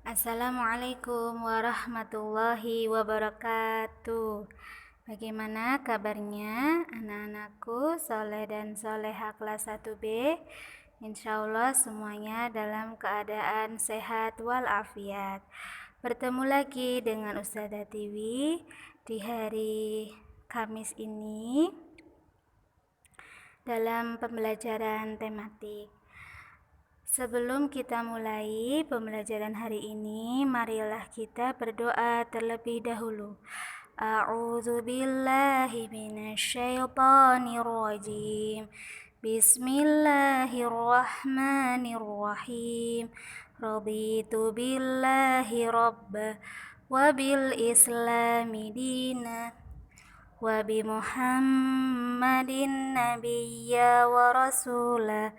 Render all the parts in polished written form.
Assalamualaikum warahmatullahi wabarakatuh. Bagaimana kabarnya anak-anakku Soleh dan Soleha kelas 1B? Insya Allah semuanya dalam keadaan sehat walafiat. Bertemu lagi dengan Ustazah Tiwi di hari Kamis ini dalam pembelajaran tematik. Sebelum kita mulai pembelajaran hari ini, marilah kita berdoa terlebih dahulu. A'udzu billahi minasyaitonir rajim. Bismillahirrahmanirrahim. Raditu billahi rabba wa bil islami dina wa bi Muhammadin nabiyya wa rasulah.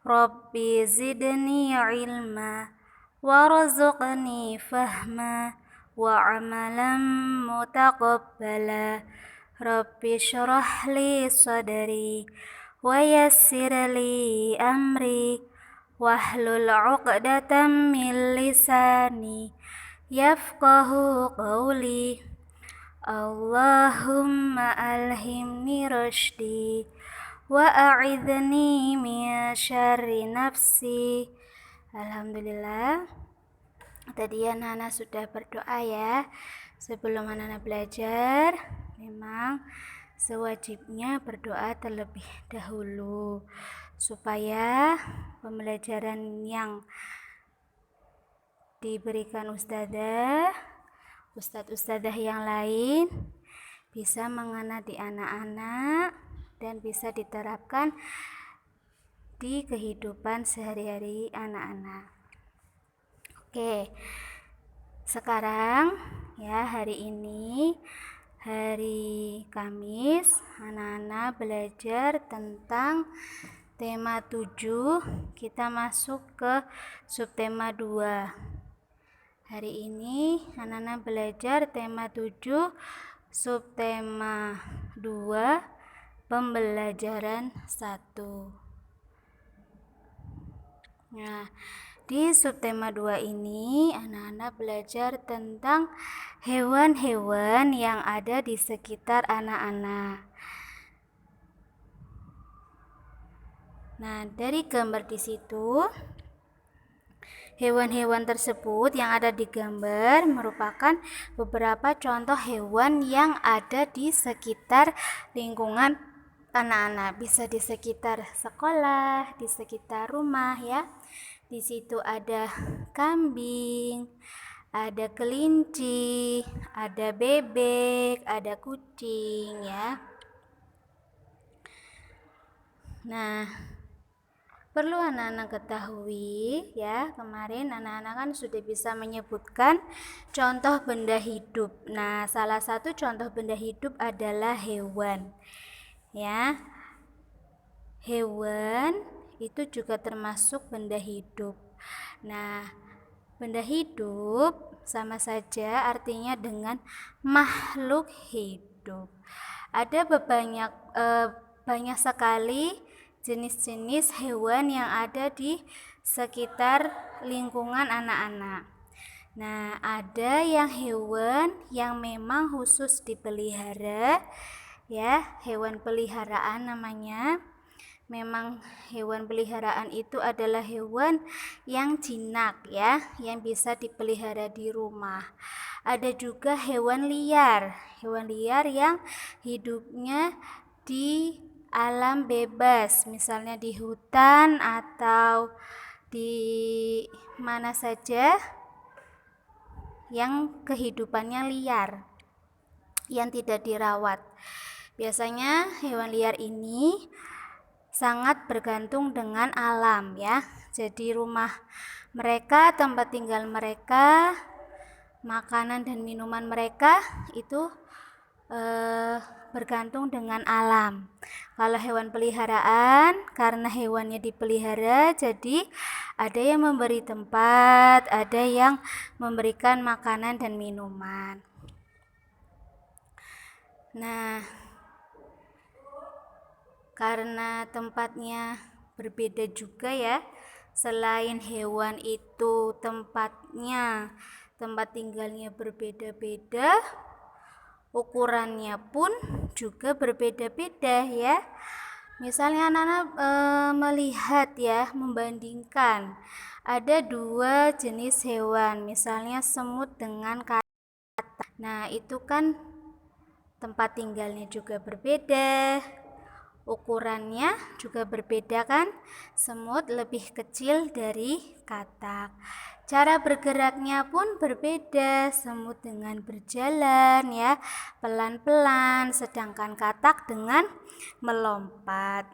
Rabbi zidni ilma warzuqni fahma wa amalan mutaqabbala. Rabbi syrah li sadri wa yassir li amri wahlul 'uqdatam min lisani yafqahu qawli. Allahumma alhimni rusydi wa a'idhni min syarri nafsi. Alhamdulillah, tadi anak-anak sudah berdoa ya. Sebelum anak-anak belajar, memang sewajibnya berdoa terlebih dahulu supaya pembelajaran yang diberikan ustadzah yang lain bisa mengena di anak-anak dan bisa diterapkan di kehidupan sehari-hari anak-anak. Oke, sekarang ya, hari ini hari Kamis, anak-anak belajar tentang tema 7. Kita masuk ke subtema 2. Hari ini anak-anak belajar tema 7, subtema 2, pembelajaran 1. Nah, di subtema 2 ini anak-anak belajar tentang hewan-hewan yang ada di sekitar anak-anak. Nah, dari gambar di situ, hewan-hewan tersebut yang ada di gambar merupakan beberapa contoh hewan yang ada di sekitar lingkungan anak-anak. Bisa di sekitar sekolah, di sekitar rumah ya. Di situ ada kambing, ada kelinci, ada bebek, ada kucing ya. Nah, perlu anak-anak ketahui ya, kemarin anak-anak kan sudah bisa menyebutkan contoh benda hidup. Nah, salah satu contoh benda hidup adalah hewan. Ya. Hewan itu juga termasuk benda hidup. Nah, benda hidup sama saja artinya dengan makhluk hidup. Ada banyak sekali jenis-jenis hewan yang ada di sekitar lingkungan anak-anak. Nah, ada yang hewan yang memang khusus dipelihara ya, hewan peliharaan namanya. Memang hewan peliharaan itu adalah hewan yang jinak ya, yang bisa dipelihara di rumah. Ada juga hewan liar yang hidupnya di alam bebas, misalnya di hutan atau di mana saja yang kehidupannya liar, yang tidak dirawat. Biasanya hewan liar ini sangat bergantung dengan alam ya. Jadi rumah mereka, tempat tinggal mereka, makanan dan minuman mereka itu bergantung dengan alam. Kalau hewan peliharaan, karena hewannya dipelihara, jadi ada yang memberi tempat, ada yang memberikan makanan dan minuman. Nah, karena tempatnya berbeda juga ya, Selain hewan itu tempat tinggalnya berbeda-beda, ukurannya pun juga berbeda-beda ya. Misalnya anak-anak melihat ya, membandingkan ada dua jenis hewan, misalnya semut dengan katak. Nah, itu kan tempat tinggalnya juga berbeda, ukurannya juga berbeda kan? Semut lebih kecil dari katak. Cara bergeraknya pun berbeda, semut dengan berjalan ya, pelan-pelan, sedangkan katak dengan melompat.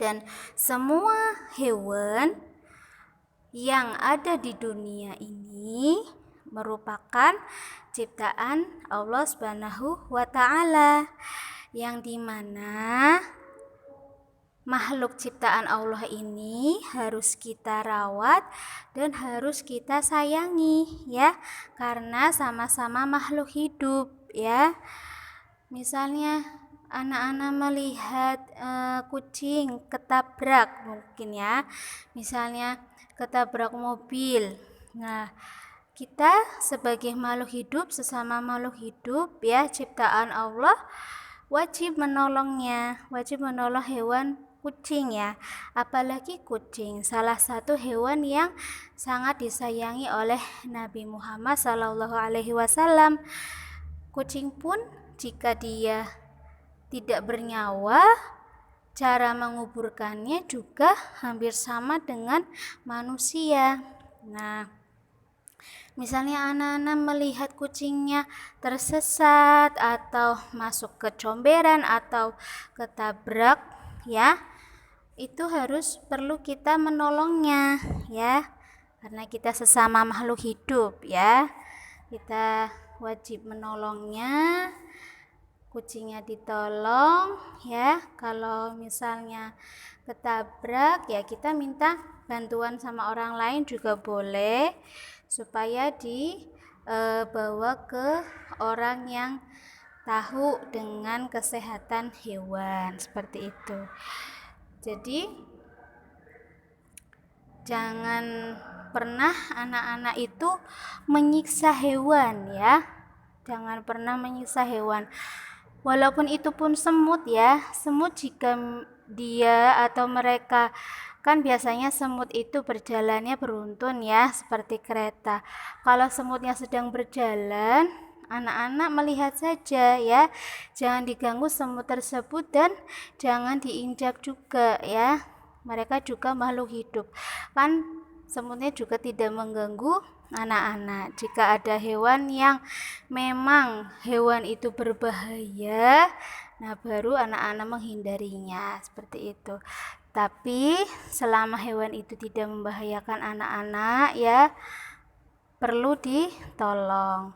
Dan semua hewan yang ada di dunia ini merupakan ciptaan Allah Subhanahu wa Ta'ala, yang dimana makhluk ciptaan Allah ini harus kita rawat dan harus kita sayangi ya, karena sama-sama makhluk hidup ya. Misalnya anak-anak melihat kucing ketabrak mungkin ya, misalnya ketabrak mobil. Nah, kita sebagai makhluk hidup, sesama makhluk hidup ya, ciptaan Allah, wajib menolongnya, wajib menolong hewan kucing ya, apalagi kucing, salah satu hewan yang sangat disayangi oleh Nabi Muhammad SAW. Kucing pun jika dia tidak bernyawa, cara menguburkannya juga hampir sama dengan manusia. Nah, misalnya anak-anak melihat kucingnya tersesat atau masuk ke comberan atau ketabrak ya, itu perlu kita menolongnya ya, karena kita sesama makhluk hidup ya, kita wajib menolongnya. Kucingnya ditolong ya, kalau misalnya ketabrak ya kita minta bantuan sama orang lain juga boleh, supaya dibawa ke orang yang tahu dengan kesehatan hewan, seperti itu. Jadi jangan pernah anak-anak itu menyiksa hewan ya, jangan pernah menyiksa hewan, walaupun itu pun semut ya. Semut jika dia atau mereka, kan biasanya semut itu berjalannya beruntun ya, seperti kereta. Kalau semutnya sedang berjalan, anak-anak melihat saja ya, jangan diganggu semut tersebut dan jangan diinjak juga ya, mereka juga makhluk hidup kan, semutnya juga tidak mengganggu anak-anak. Jika ada hewan yang memang hewan itu berbahaya, nah baru anak-anak menghindarinya, seperti itu. Tapi selama hewan itu tidak membahayakan anak-anak ya, perlu ditolong.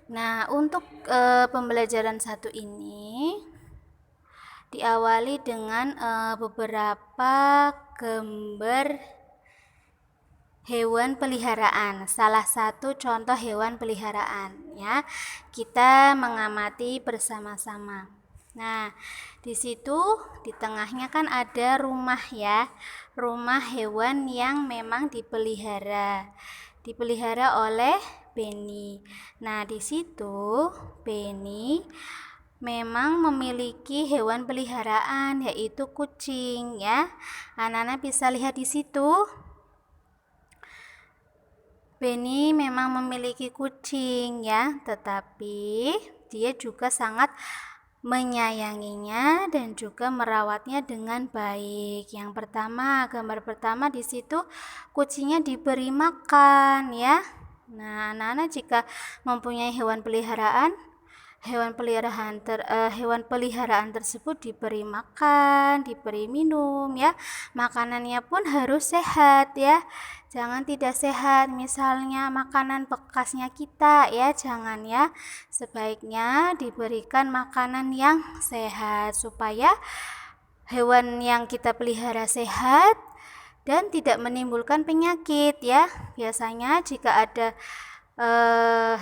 Nah, untuk pembelajaran satu ini diawali dengan beberapa gambar hewan peliharaan, salah satu contoh hewan peliharaan ya, kita mengamati bersama-sama. Nah, di situ di tengahnya kan ada rumah ya, rumah hewan yang memang dipelihara oleh Benny. Nah, di situ Benny memang memiliki hewan peliharaan, yaitu kucing ya. Anak-anak bisa lihat di situ. Benny memang memiliki kucing ya, tetapi dia juga sangat menyayanginya dan juga merawatnya dengan baik. Yang pertama, gambar pertama di situ kucingnya diberi makan ya. Nah, anak-anak jika mempunyai hewan peliharaan tersebut diberi makan, diberi minum ya. Makanannya pun harus sehat ya. Jangan tidak sehat, misalnya makanan bekasnya kita ya, jangan ya. Sebaiknya diberikan makanan yang sehat supaya hewan yang kita pelihara sehat dan tidak menimbulkan penyakit ya. Biasanya jika ada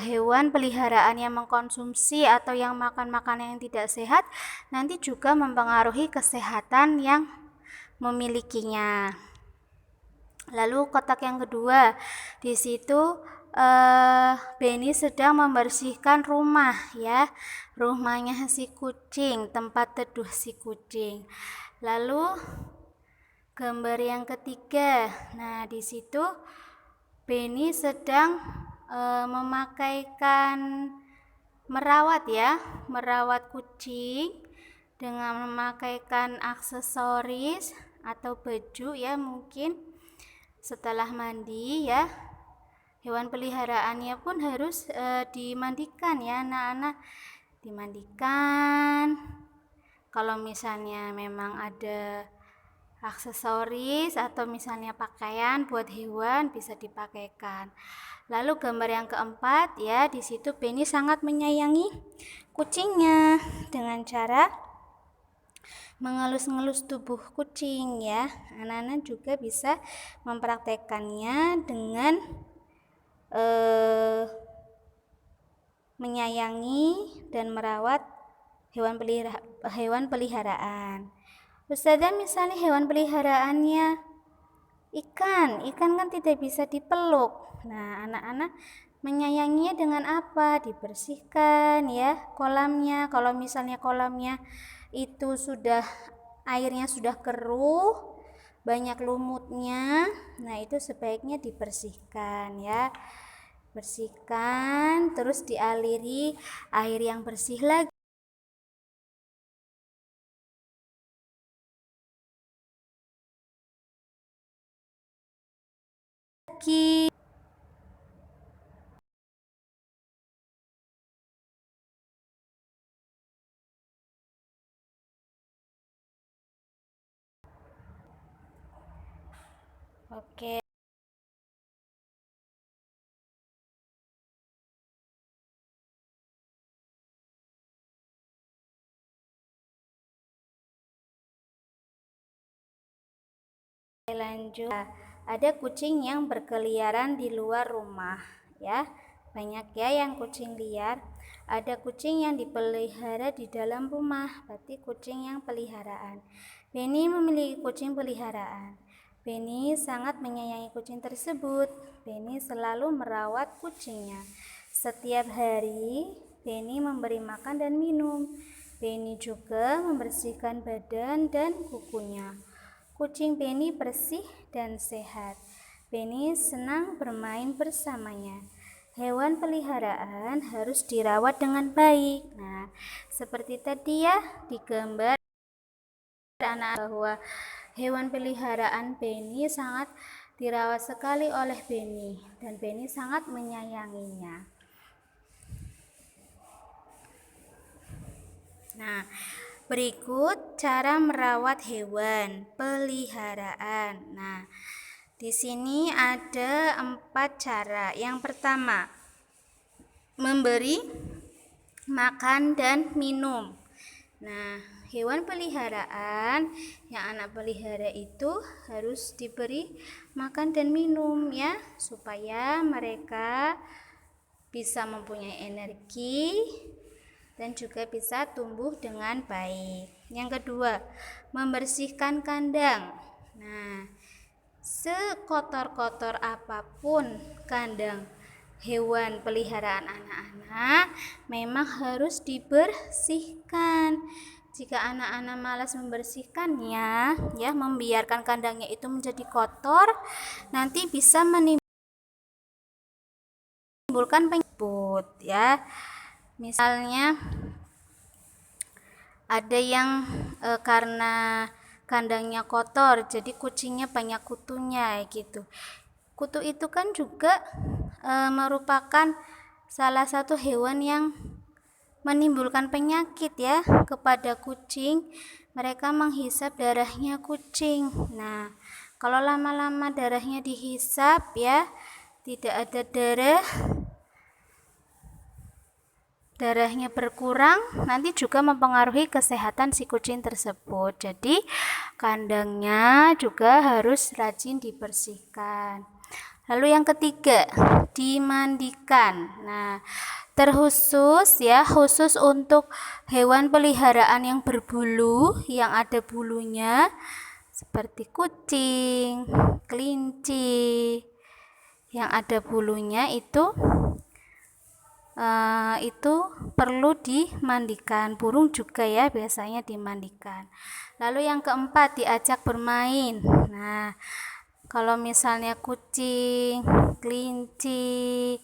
hewan peliharaan yang mengkonsumsi atau yang makan makanan yang tidak sehat, nanti juga mempengaruhi kesehatan yang memilikinya. Lalu kotak yang kedua, di situ Benny sedang membersihkan rumah ya, rumahnya si kucing, tempat teduh si kucing. Lalu gambar yang ketiga, nah di situ Benny sedang merawat kucing dengan memakaikan aksesoris atau baju ya, mungkin setelah mandi ya. Hewan peliharaannya pun harus dimandikan ya anak-anak, dimandikan. Kalau misalnya memang ada aksesoris atau misalnya pakaian buat hewan bisa dipakaikan. Lalu gambar yang keempat ya, di situ Benny sangat menyayangi kucingnya dengan cara mengelus-ngelus tubuh kucing ya. Anak-anak juga bisa mempraktekannya dengan menyayangi dan merawat hewan peliharaan. Ustazah misalnya hewan peliharaannya ikan kan tidak bisa dipeluk. Nah, anak-anak menyayanginya dengan apa? Dibersihkan ya kolamnya. Kalau misalnya kolamnya itu airnya sudah keruh, banyak lumutnya, nah itu sebaiknya dibersihkan ya. Bersihkan, terus dialiri air yang bersih lagi. Oke. Lanjut. Ada kucing yang berkeliaran di luar rumah ya. Banyak ya yang kucing liar. Ada kucing yang dipelihara di dalam rumah, berarti kucing yang peliharaan. Benny memiliki kucing peliharaan. Benny sangat menyayangi kucing tersebut. Benny selalu merawat kucingnya. Setiap hari Benny memberi makan dan minum. Benny juga membersihkan badan dan kukunya. Kucing Benny bersih dan sehat. Benny senang bermain bersamanya. Hewan peliharaan harus dirawat dengan baik. Nah, seperti tadi ya di gambar anak bahwa hewan peliharaan Benny sangat dirawat sekali oleh Benny dan Benny sangat menyayanginya. Nah, berikut cara merawat hewan peliharaan. Nah, di sini ada 4 cara. Yang pertama, memberi makan dan minum. Nah, hewan peliharaan yang anak pelihara itu harus diberi makan dan minum ya, supaya mereka bisa mempunyai energi dan juga bisa tumbuh dengan baik. Yang kedua, membersihkan kandang. Nah, sekotor-kotor apapun kandang hewan peliharaan anak-anak memang harus dibersihkan. Jika anak-anak malas membersihkannya, ya membiarkan kandangnya itu menjadi kotor, nanti bisa menimbulkan penyakit ya. Misalnya ada yang karena kandangnya kotor jadi kucingnya banyak kutunya gitu. Kutu itu kan juga merupakan salah satu hewan yang menimbulkan penyakit ya kepada kucing. Mereka menghisap darahnya kucing. Nah, kalau lama-lama darahnya dihisap ya, tidak ada darahnya berkurang, nanti juga mempengaruhi kesehatan si kucing tersebut. Jadi kandangnya juga harus rajin dibersihkan. Lalu yang ketiga, dimandikan. Nah, khusus untuk hewan peliharaan yang berbulu, yang ada bulunya, seperti kucing, kelinci yang ada bulunya itu perlu dimandikan. Burung juga ya biasanya dimandikan. Lalu yang keempat, diajak bermain. Nah, kalau misalnya kucing, kelinci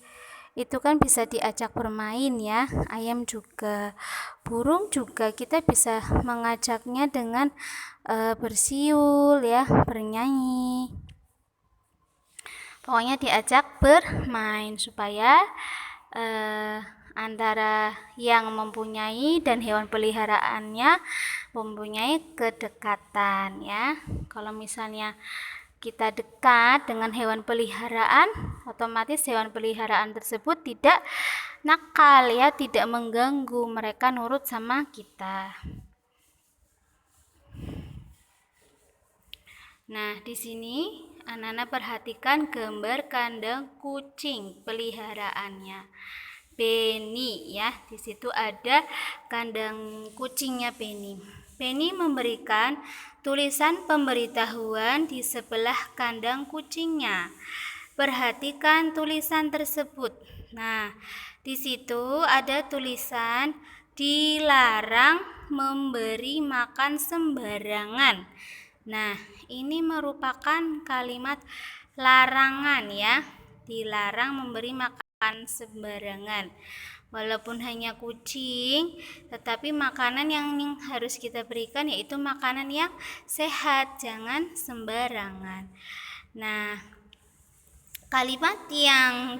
itu kan bisa diajak bermain ya, ayam juga, burung juga kita bisa mengajaknya dengan bersiul ya, bernyanyi. Pokoknya diajak bermain supaya antara yang mempunyai dan hewan peliharaannya mempunyai kedekatan ya. Kalau misalnya kita dekat dengan hewan peliharaan, otomatis hewan peliharaan tersebut tidak nakal ya, tidak mengganggu, mereka nurut sama kita. Nah, di sini anak-anak perhatikan gambar kandang kucing peliharaannya. Benny ya, di situ ada kandang kucingnya Benny. Benny memberikan tulisan pemberitahuan di sebelah kandang kucingnya. Perhatikan tulisan tersebut. Nah, di situ ada tulisan dilarang memberi makan sembarangan. Nah, ini merupakan kalimat larangan ya. Dilarang memberi makan sembarangan. Walaupun hanya kucing, tetapi makanan yang harus kita berikan yaitu makanan yang sehat, jangan sembarangan. Nah, kalimat yang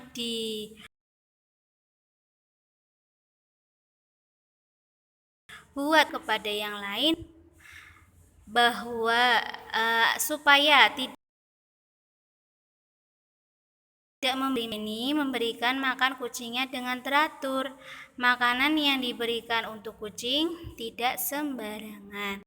dibuat kepada yang lain bahwa supaya tidak memberikan makan kucingnya dengan teratur. Makanan yang diberikan untuk kucing tidak sembarangan.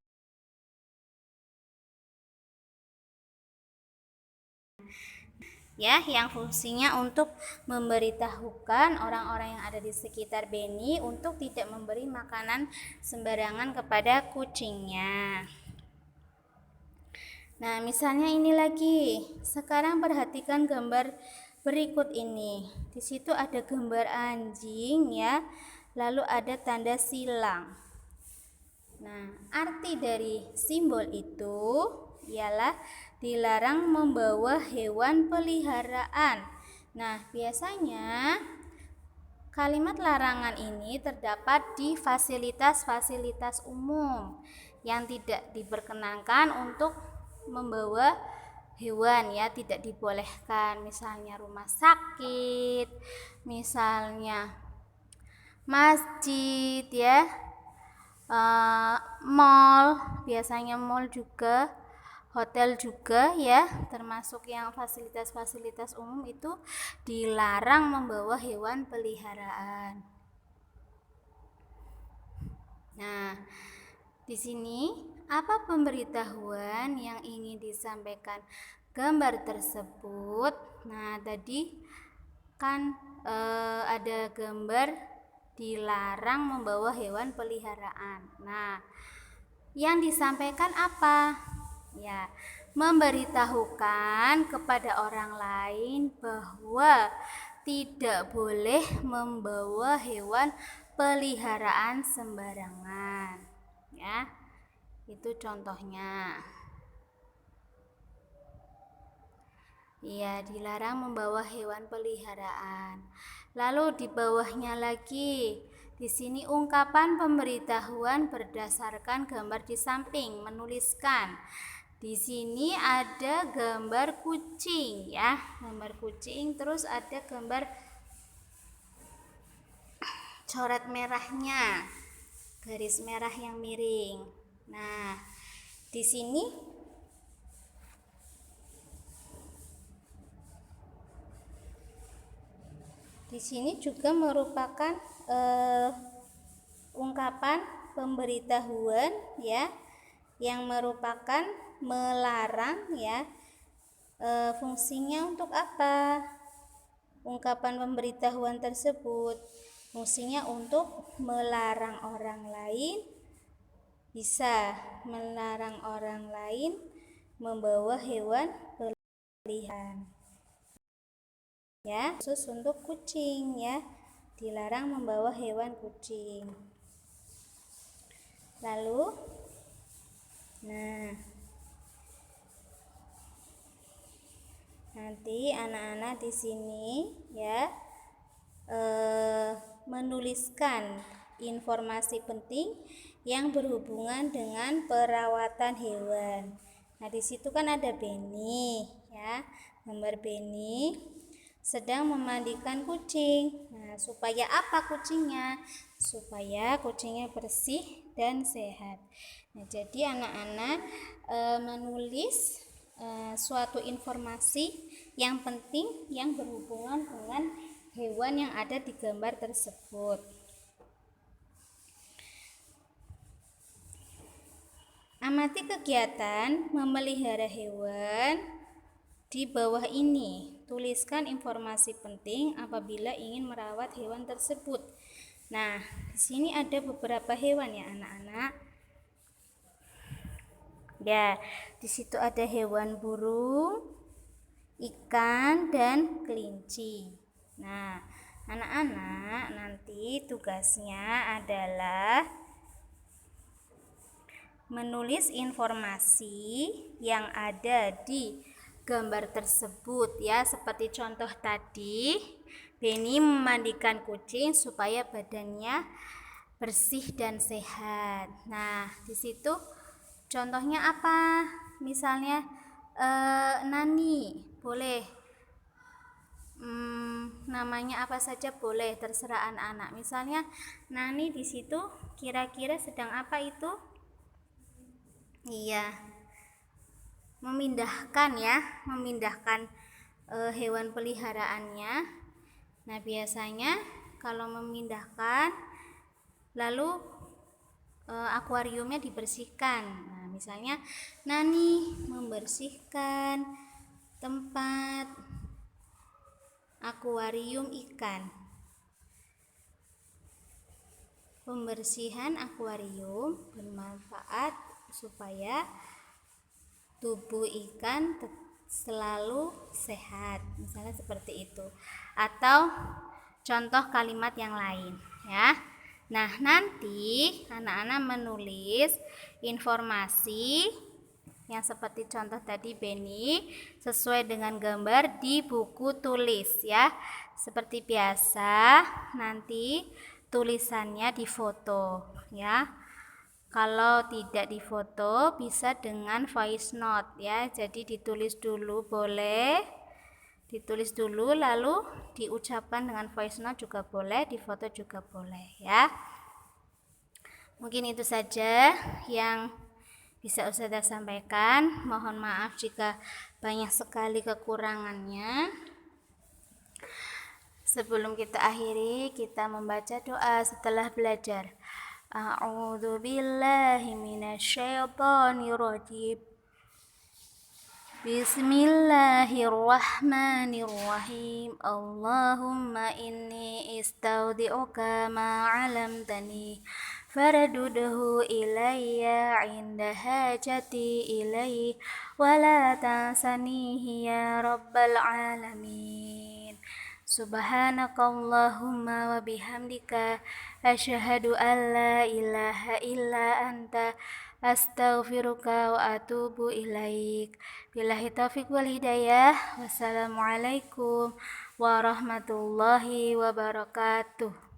Ya, yang fungsinya untuk memberitahukan orang-orang yang ada di sekitar Benny untuk tidak memberi makanan sembarangan kepada kucingnya. Nah, misalnya ini lagi. Sekarang perhatikan gambar berikut ini. Di situ ada gambar anjing ya. Lalu ada tanda silang. Nah, arti dari simbol itu ialah dilarang membawa hewan peliharaan. Nah, biasanya kalimat larangan ini terdapat di fasilitas-fasilitas umum yang tidak diperkenankan untuk membawa hewan ya, tidak dibolehkan, misalnya rumah sakit, misalnya masjid ya, mall, biasanya mall juga, hotel juga ya, termasuk yang fasilitas-fasilitas umum itu dilarang membawa hewan peliharaan. Nah, di sini apa pemberitahuan yang ingin disampaikan gambar tersebut? Nah, tadi kan ada gambar dilarang membawa hewan peliharaan. Nah, yang disampaikan apa? Ya, memberitahukan kepada orang lain bahwa tidak boleh membawa hewan peliharaan sembarangan. Ya. Itu contohnya. Iya, dilarang membawa hewan peliharaan. Lalu di bawahnya lagi, di sini ungkapan pemberitahuan berdasarkan gambar di samping, menuliskan. Di sini ada gambar kucing ya, gambar kucing, terus ada gambar coret merahnya, garis merah yang miring. Nah, di sini juga merupakan ungkapan pemberitahuan ya, yang merupakan melarang ya. Fungsinya untuk apa? Ungkapan pemberitahuan tersebut fungsinya untuk melarang orang lain, bisa melarang orang lain membawa hewan peliharaan. Ya, khusus untuk kucing ya. Dilarang membawa hewan kucing. Lalu nanti anak-anak di sini ya menuliskan informasi penting yang berhubungan dengan perawatan hewan. Nah, di situ kan ada Benny ya. Gambar Benny sedang memandikan kucing. Nah, supaya apa kucingnya? Supaya kucingnya bersih dan sehat. Nah, jadi anak-anak menulis suatu informasi yang penting yang berhubungan dengan hewan yang ada di gambar tersebut. Amati kegiatan memelihara hewan di bawah ini. Tuliskan informasi penting apabila ingin merawat hewan tersebut. Nah, di sini ada beberapa hewan ya anak-anak. Ya, di situ ada hewan burung, ikan, dan kelinci. Nah, anak-anak nanti tugasnya adalah menulis informasi yang ada di gambar tersebut ya, seperti contoh tadi, Benny memandikan kucing supaya badannya bersih dan sehat. Nah, di situ contohnya apa? Misalnya Nani, boleh namanya apa saja boleh, terserah anak-anak. Misalnya Nani di situ kira-kira sedang apa itu? Iya, memindahkan hewan peliharaannya. Nah, biasanya kalau memindahkan lalu akuariumnya dibersihkan. Nah, misalnya Nani membersihkan tempat akuarium ikan. Pembersihan akuarium bermanfaat supaya tubuh ikan selalu sehat, misalnya seperti itu. Atau contoh kalimat yang lain ya. Nah, nanti anak-anak menulis informasi yang seperti contoh tadi Benny sesuai dengan gambar di buku tulis ya. Seperti biasa, nanti tulisannya difoto ya. Kalau tidak difoto bisa dengan voice note ya. Jadi ditulis dulu boleh. Ditulis dulu lalu diucapkan dengan voice note juga boleh, difoto juga boleh ya. Mungkin itu saja yang bisa Ustazah sampaikan. Mohon maaf jika banyak sekali kekurangannya. Sebelum kita akhiri, kita membaca doa setelah belajar. A'udzu billahi minasyaitonir rajim. Bismillahirrahmanirrahim. Allahumma inni istaudi'uka ma 'allamtani faradudhu ilayya 'inda hajati ilayhi wa la tansanihi ya rabbal alamin. Subhanakallahumma wa bihamdika asyhadu an la ilaha illa anta astaghfiruka wa atubu ilaik. Billahi taufiq wal hidayah. Wassalamualaikum warahmatullahi wabarakatuh.